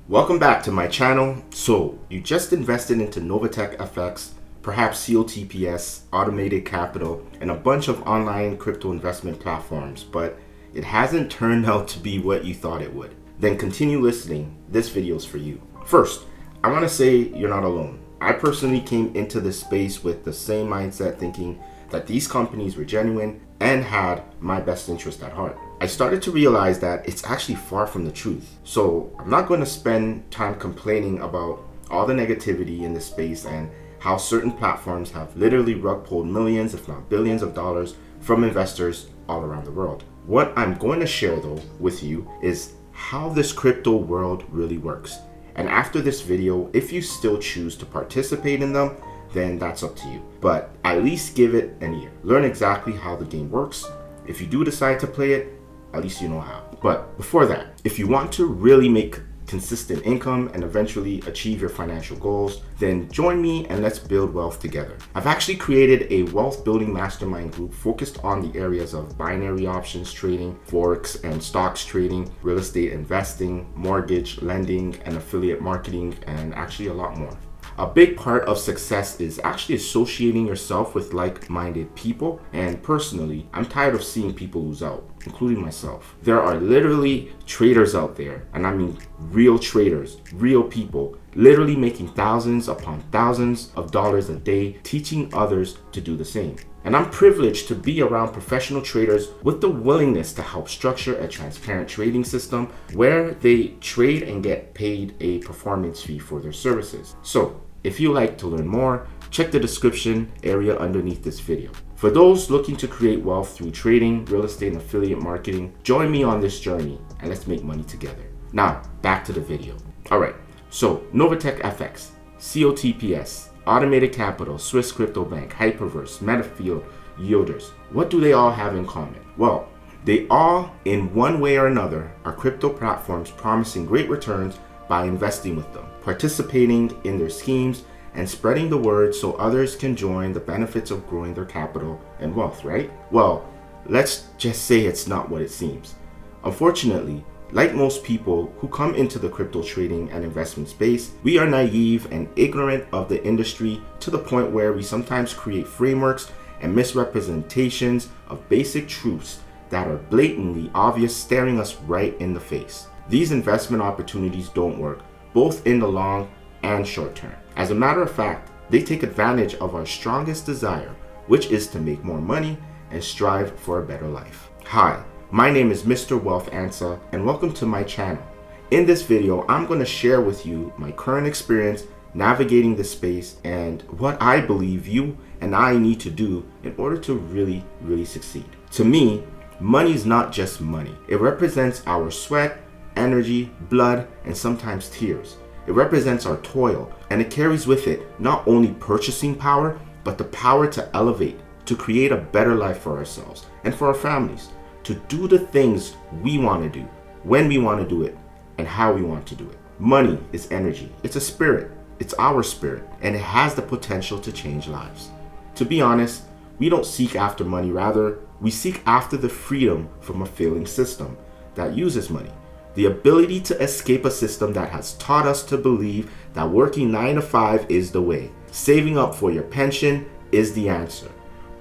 Welcome back to my channel. So you just invested into Novatech Fx, perhaps COTPS, Automated Capital, and a bunch of online crypto investment platforms, but it hasn't turned out to be what you thought it would. Then continue listening. This video is for you. First, I want to say you're not alone. I personally came into this space with the same mindset, thinking that these companies were genuine and had my best interest at heart. I started to realize that it's actually far from the truth. So I'm not going to spend time complaining about all the negativity in this space and how certain platforms have literally rug pulled millions, if not billions of dollars from investors all around the world. What I'm going to share though with you is how this crypto world really works. And after this video, if you still choose to participate in them, then that's up to you. But at least give it an ear. Learn exactly how the game works. If you do decide to play it, at least you know how. But before that, if you want to really make consistent income and eventually achieve your financial goals, then join me and let's build wealth together. I've actually created a wealth building mastermind group focused on the areas of binary options trading, forex and stocks trading, real estate investing, mortgage lending, and affiliate marketing, and actually a lot more. A big part of success is actually associating yourself with like-minded people, and personally, I'm tired of seeing people lose out, including myself. There are literally traders out there, and I mean real traders, real people, literally making thousands upon thousands of dollars a day, teaching others to do the same. And I'm privileged to be around professional traders with the willingness to help structure a transparent trading system where they trade and get paid a performance fee for their services. So if you like to learn more, check the description area underneath this video. For those looking to create wealth through trading, real estate, and affiliate marketing, join me on this journey and let's make money together. Now, back to the video. All right, so Novatech Fx, COTPS, Automated Capital, Swiss Crypto Bank, Hyperverse, Metafield, Yielders. What do they all have in common? Well, they all, in one way or another, are crypto platforms promising great returns by investing with them, participating in their schemes, and spreading the word so others can join the benefits of growing their capital and wealth, right? Well, let's just say it's not what it seems. Unfortunately, like most people who come into the crypto trading and investment space, we are naive and ignorant of the industry to the point where we sometimes create frameworks and misrepresentations of basic truths that are blatantly obvious, staring us right in the face. These investment opportunities don't work, both in the long and short term. As a matter of fact, they take advantage of our strongest desire, which is to make more money and strive for a better life. Hi, my name is Mr. Wealth Ansa, and welcome to my channel. In this video, I'm going to share with you my current experience navigating this space and what I believe you and I need to do in order to really succeed. To me, money is not just money. It represents our sweat, energy, blood, and sometimes tears. It represents our toil, and it carries with it not only purchasing power, but the power to elevate, to create a better life for ourselves and for our families, to do the things we want to do, when we want to do it, and how we want to do it. Money is energy. It's a spirit. It's our spirit, and it has the potential to change lives. To be honest, we don't seek after money. Rather, we seek after the freedom from a failing system that uses money. The ability to escape a system that has taught us to believe that working 9 to 5 is the way. Saving up for your pension is the answer.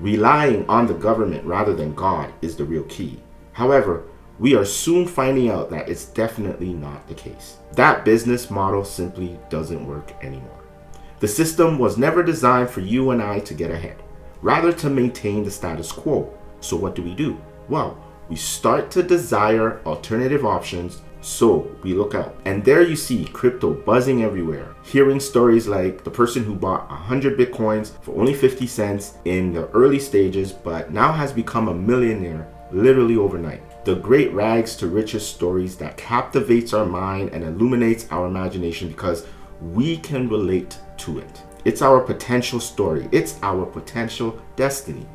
Relying on the government rather than God is the real key. However, we are soon finding out that it's definitely not the case. That business model simply doesn't work anymore. The system was never designed for you and I to get ahead, rather to maintain the status quo. So what do? Well, we start to desire alternative options, so we look out. And there you see crypto buzzing everywhere, hearing stories like the person who bought 100 Bitcoins for only 50 cents in the early stages, but now has become a millionaire literally overnight. The great rags to riches stories that captivates our mind and illuminates our imagination because we can relate to it. It's our potential story. It's our potential destiny.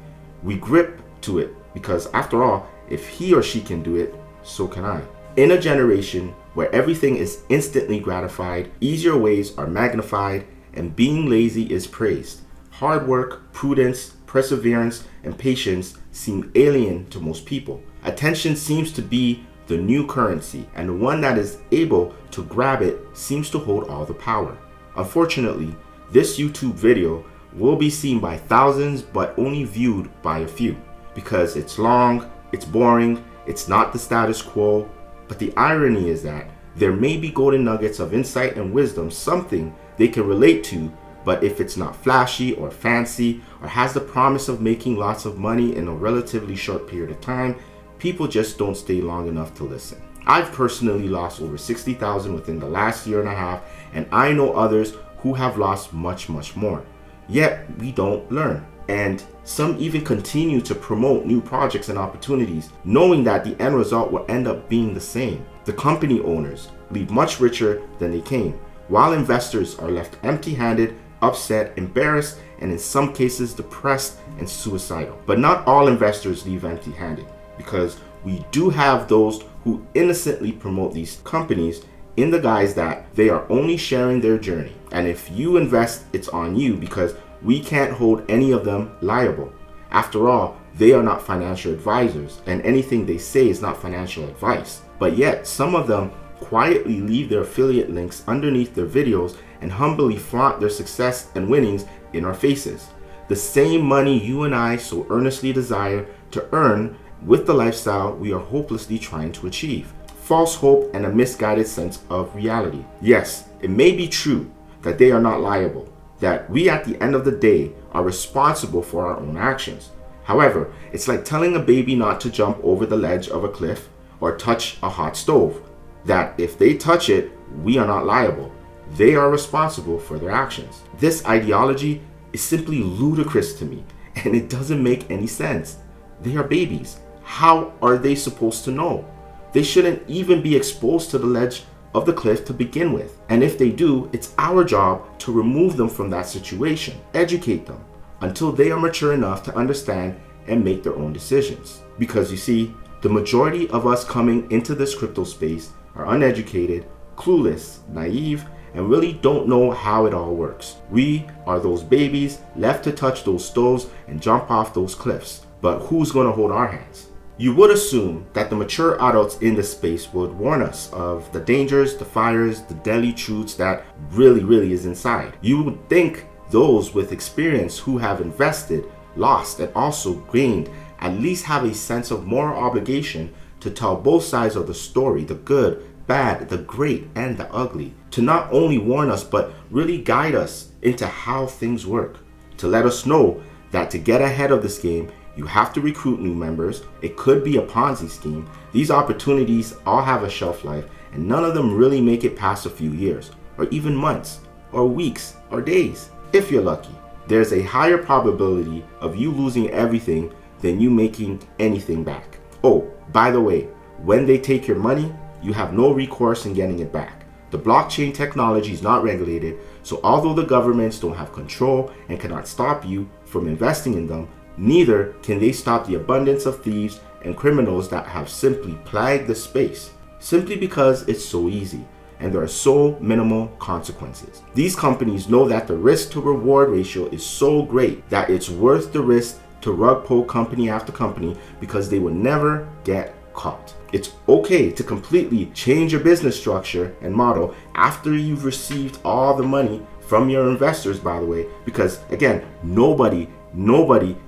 We grip to it because after all, if he or she can do it, so can I. In a generation where everything is instantly gratified, easier ways are magnified, and being lazy is praised, hard work, prudence, perseverance, and patience seem alien to most people. Attention seems to be the new currency, and the one that is able to grab it seems to hold all the power. Unfortunately, this YouTube video will be seen by thousands but only viewed by a few because it's long, it's boring, it's not the status quo. But the irony is that there may be golden nuggets of insight and wisdom, something they can relate to, but if it's not flashy or fancy or has the promise of making lots of money in a relatively short period of time, people just don't stay long enough to listen. I've personally lost over $60,000 within the last year and a half, and I know others who have lost much more. Yet we don't learn. And some even continue to promote new projects and opportunities, knowing that the end result will end up being the same. The company owners leave much richer than they came, while investors are left empty-handed, upset, embarrassed, and in some cases depressed and suicidal. But not all investors leave empty-handed, because we do have those who innocently promote these companies in the guise that they are only sharing their journey. And if you invest, it's on you, because we can't hold any of them liable. After all, they are not financial advisors, and anything they say is not financial advice. But yet, some of them quietly leave their affiliate links underneath their videos and humbly flaunt their success and winnings in our faces. The same money you and I so earnestly desire to earn with the lifestyle we are hopelessly trying to achieve. False hope and a misguided sense of reality. Yes, it may be true that they are not liable, that we at the end of the day are responsible for our own actions. However, it's like telling a baby not to jump over the ledge of a cliff or touch a hot stove, that if they touch it, we are not liable. They are responsible for their actions. This ideology is simply ludicrous to me, and it doesn't make any sense. They are babies. How are they supposed to know? They shouldn't even be exposed to the ledge of the cliff to begin with. And if they do, it's our job to remove them from that situation, educate them until they are mature enough to understand and make their own decisions. Because you see, the majority of us coming into this crypto space are uneducated, clueless, naive, and really don't know how it all works. We are those babies left to touch those stoves and jump off those cliffs. But who's going to hold our hands? You would assume that the mature adults in this space would warn us of the dangers, the fires, the deadly truths that really is inside. You would think those with experience who have invested, lost, and also gained at least have a sense of moral obligation to tell both sides of the story, the good, bad, the great, and the ugly, to not only warn us but really guide us into how things work, to let us know that to get ahead of this game, you have to recruit new members. It could be a Ponzi scheme. These opportunities all have a shelf life, and none of them really make it past a few years, or even months, or weeks, or days. If you're lucky, there's a higher probability of you losing everything than you making anything back. Oh, by the way, when they take your money, you have no recourse in getting it back. The blockchain technology is not regulated, so although the governments don't have control and cannot stop you from investing in them, neither can they stop the abundance of thieves and criminals that have simply plagued the space, simply because it's so easy and there are so minimal consequences. These companies know that the risk to reward ratio is so great that it's worth the risk to rug pull company after company because they will never get caught. It's okay to completely change your business structure and model after you've received all the money from your investors, by the way, because again, nobody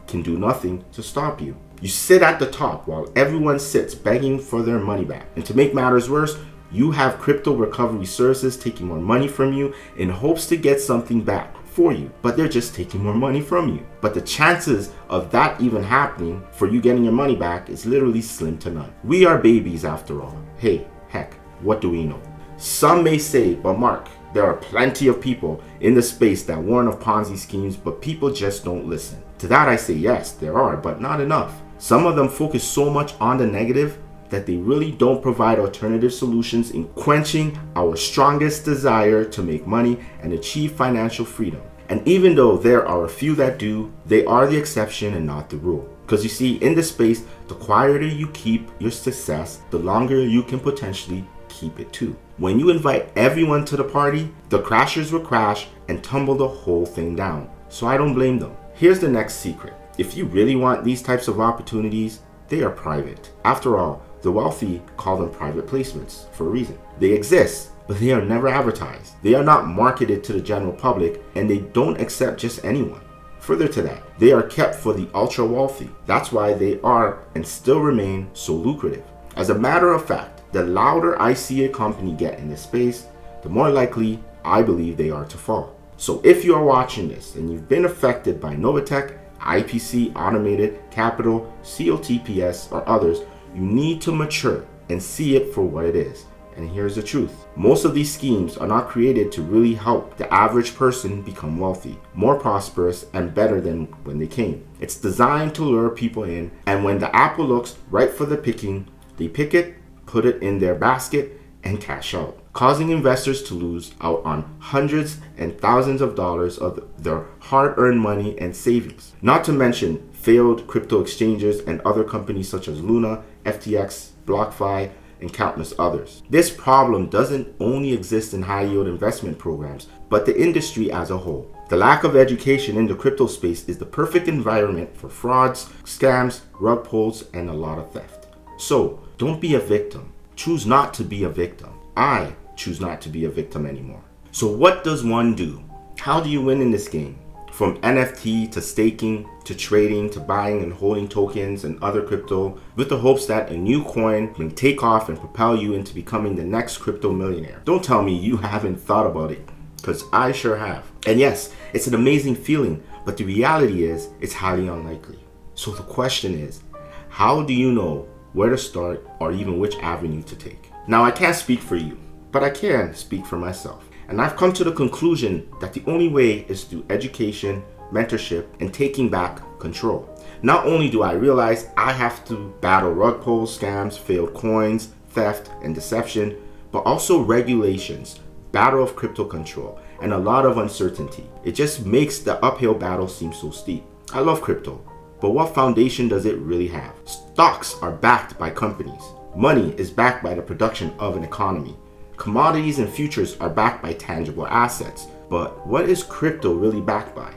can do nothing to stop you. You sit at the top while everyone sits begging for their money back. And to make matters worse, you have crypto recovery services taking more money from you in hopes to get something back for you, but they're just taking more money from you. But the chances of that even happening for you getting your money back is literally slim to none. We are babies after all. Hey, heck, what do we know? Some may say, but Mark, there are plenty of people in the space that warn of Ponzi schemes, but people just don't listen. To that I say yes, there are, but not enough. Some of them focus so much on the negative that they really don't provide alternative solutions in quenching our strongest desire to make money and achieve financial freedom. And even though there are a few that do, they are the exception and not the rule. Because you see, in this space, the quieter you keep your success, the longer you can potentially keep it too. When you invite everyone to the party, the crashers will crash and tumble the whole thing down. So I don't blame them. Here's the next secret. If you really want these types of opportunities, they are private. After all, The wealthy call them private placements for a reason. They exist, but they are never advertised. They are not marketed to the general public, and they don't accept just anyone. Further to that, they are kept for the ultra wealthy. That's why they are and still remain so lucrative. As a matter of fact, the louder I see a company get in this space, the more likely I believe they are to fall. So if you are watching this and you've been affected by Novatech, IPC, Automated, Capital, COTPS, or others, you need to mature and see it for what it is. And here's the truth. Most of these schemes are not created to really help the average person become wealthy, more prosperous, and better than when they came. It's designed to lure people in, and when the apple looks right for the picking, they pick it, put it in their basket, and cash out, causing investors to lose out on hundreds and thousands of dollars of their hard-earned money and savings. Not to mention failed crypto exchanges and other companies such as Luna, FTX, BlockFi, and countless others. This problem doesn't only exist in high-yield investment programs, but the industry as a whole. The lack of education in the crypto space is the perfect environment for frauds, scams, rug pulls, and a lot of theft. So, don't be a victim. Choose not to be a victim. I choose not to be a victim anymore. So what does one do? How do you win in this game? From NFT to staking to trading to buying and holding tokens and other crypto with the hopes that a new coin may take off and propel you into becoming the next crypto millionaire. Don't tell me you haven't thought about it, because I sure have. And yes, it's an amazing feeling, but the reality is it's highly unlikely. So the question is, how do you know where to start or even which avenue to take? Now, I can't speak for you, but I can speak for myself. And I've come to the conclusion that the only way is through education, mentorship, and taking back control. Not only do I realize I have to battle rug pulls, scams, failed coins, theft, and deception, but also regulations, battle of crypto control, and a lot of uncertainty. It just makes the uphill battle seem so steep. I love crypto, but what foundation does it really have? Stocks are backed by companies. Money is backed by the production of an economy. Commodities and futures are backed by tangible assets. But what is crypto really backed by?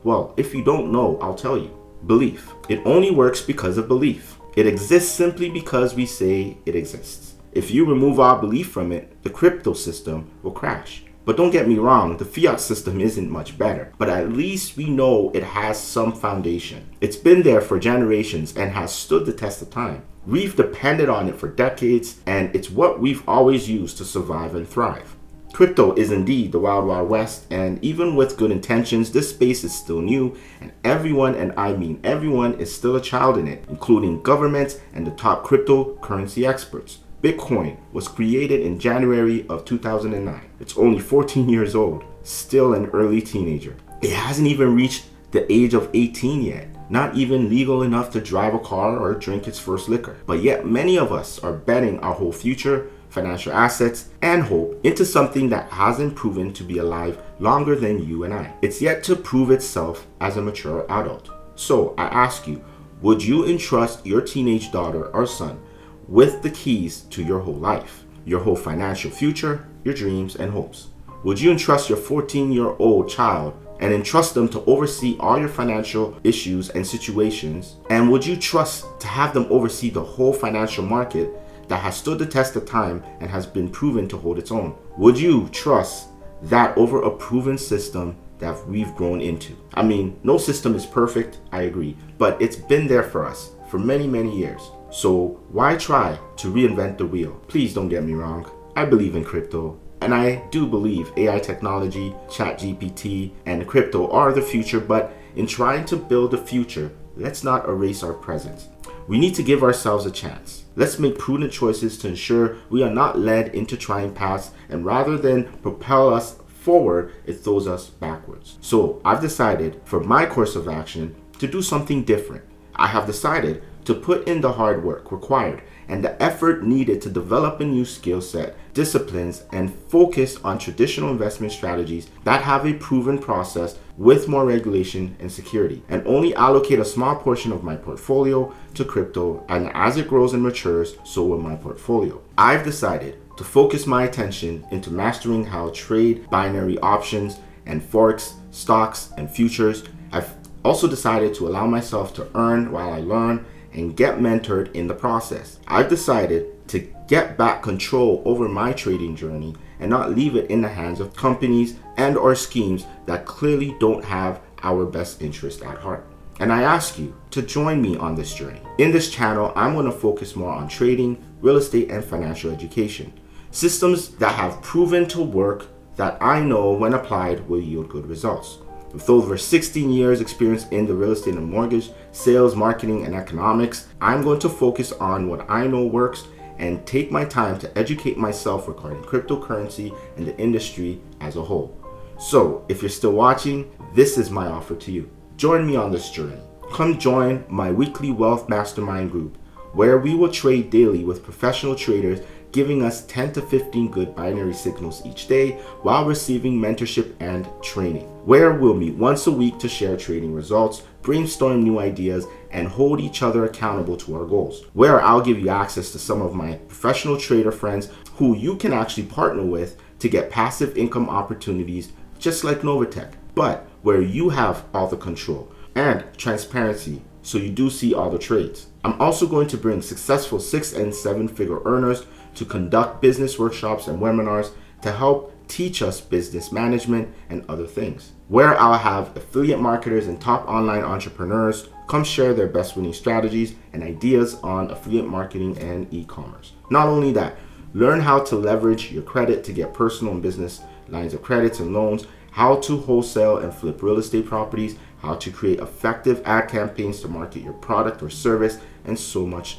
Well, if you don't know, I'll tell you. Belief. It only works because of belief. It exists simply because we say it exists. If you remove our belief from it, the crypto system will crash. But don't get me wrong, the fiat system isn't much better, but at least we know it has some foundation. It's been there for generations and has stood the test of time. We've depended on it for decades, and it's what we've always used to survive and thrive. Crypto is indeed the wild, wild west, and even with good intentions, this space is still new, and everyone, and I mean everyone, is still a child in it, including governments and the top cryptocurrency experts. Bitcoin was created in January of 2009. It's only 14 years old, still an early teenager. It hasn't even reached the age of 18 yet, not even legal enough to drive a car or drink its first liquor. But yet many of us are betting our whole future, financial assets, and hope into something that hasn't proven to be alive longer than you and I. It's yet to prove itself as a mature adult. So I ask you, would you entrust your teenage daughter or son with the keys to your whole life, your whole financial future, your dreams and hopes? Would you entrust your 14-year-old child and entrust them to oversee all your financial issues and situations? And would you trust to have them oversee the whole financial market that has stood the test of time and has been proven to hold its own? Would you trust that over a proven system that we've grown into? I mean, no system is perfect, I agree, but it's been there for us for many, many years. So why try to reinvent the wheel? Please don't get me wrong. I believe in crypto, and I do believe AI technology, ChatGPT, and crypto are the future, but in trying to build the future, let's not erase our present. We need to give ourselves a chance. Let's make prudent choices to ensure we are not led into trying paths, and rather than propel us forward, it throws us backwards. So I've decided for my course of action to do something different. I have decided to put in the hard work required and the effort needed to develop a new skill set, disciplines, and focus on traditional investment strategies that have a proven process with more regulation and security, and only allocate a small portion of my portfolio to crypto, and as it grows and matures, so will my portfolio. I've decided to focus my attention into mastering how to trade binary options and forex, stocks, and futures. I've also decided to allow myself to earn while I learn and get mentored in the process. I've decided to get back control over my trading journey and not leave it in the hands of companies and or schemes that clearly don't have our best interest at heart. And I ask you to join me on this journey. In this channel, I'm going to focus more on trading, real estate, and financial education. Systems that have proven to work that I know when applied will yield good results. With over 16 years experience in the real estate and mortgage, sales, marketing, and economics, I'm going to focus on what I know works and take my time to educate myself regarding cryptocurrency and the industry as a whole. So if you're still watching, this is my offer to you. Join me on this journey. Come join my weekly wealth mastermind group, where we will trade daily with professional traders, giving us 10 to 15 good binary signals each day while receiving mentorship and training, where we'll meet once a week to share trading results, brainstorm new ideas, and hold each other accountable to our goals, where I'll give you access to some of my professional trader friends who you can actually partner with to get passive income opportunities just like Novatech, but where you have all the control and transparency so you do see all the trades. I'm also going to bring successful 6 and 7 figure earners to conduct business workshops and webinars to help teach us business management and other things, where I'll have affiliate marketers and top online entrepreneurs come share their best winning strategies and ideas on affiliate marketing and e-commerce. Not only that, learn how to leverage your credit to get personal and business lines of credits and loans, how to wholesale and flip real estate properties, how to create effective ad campaigns to market your product or service, and so much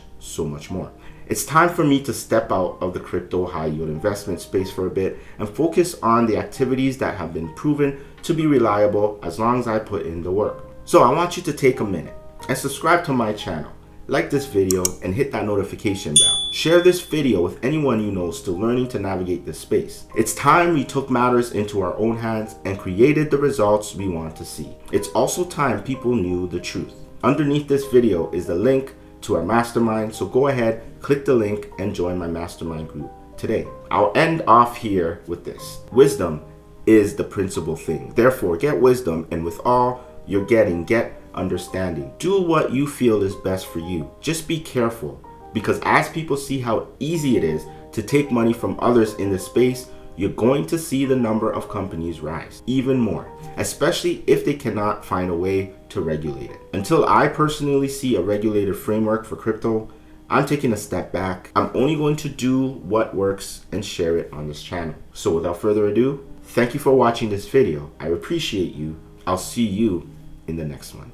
more. It's time for me to step out of the crypto high yield investment space for a bit and focus on the activities that have been proven to be reliable as long as I put in the work. So I want you to take a minute and subscribe to my channel, like this video, and hit that notification bell. Share this video with anyone you know still learning to navigate this space. It's time we took matters into our own hands and created the results we want to see. It's also time people knew the truth. Underneath this video is the link to our mastermind, so go ahead, click the link, and join my mastermind group today. I'll end off here with this. Wisdom is the principal thing. Therefore, get wisdom, and with all you're getting, get understanding. Do what you feel is best for you. Just be careful, because as people see how easy it is to take money from others in this space, you're going to see the number of companies rise even more, especially if they cannot find a way to regulate it. Until I personally see a regulated framework for crypto, I'm taking a step back. I'm only going to do what works and share it on this channel. So without further ado, thank you for watching this video. I appreciate you. I'll see you in the next one.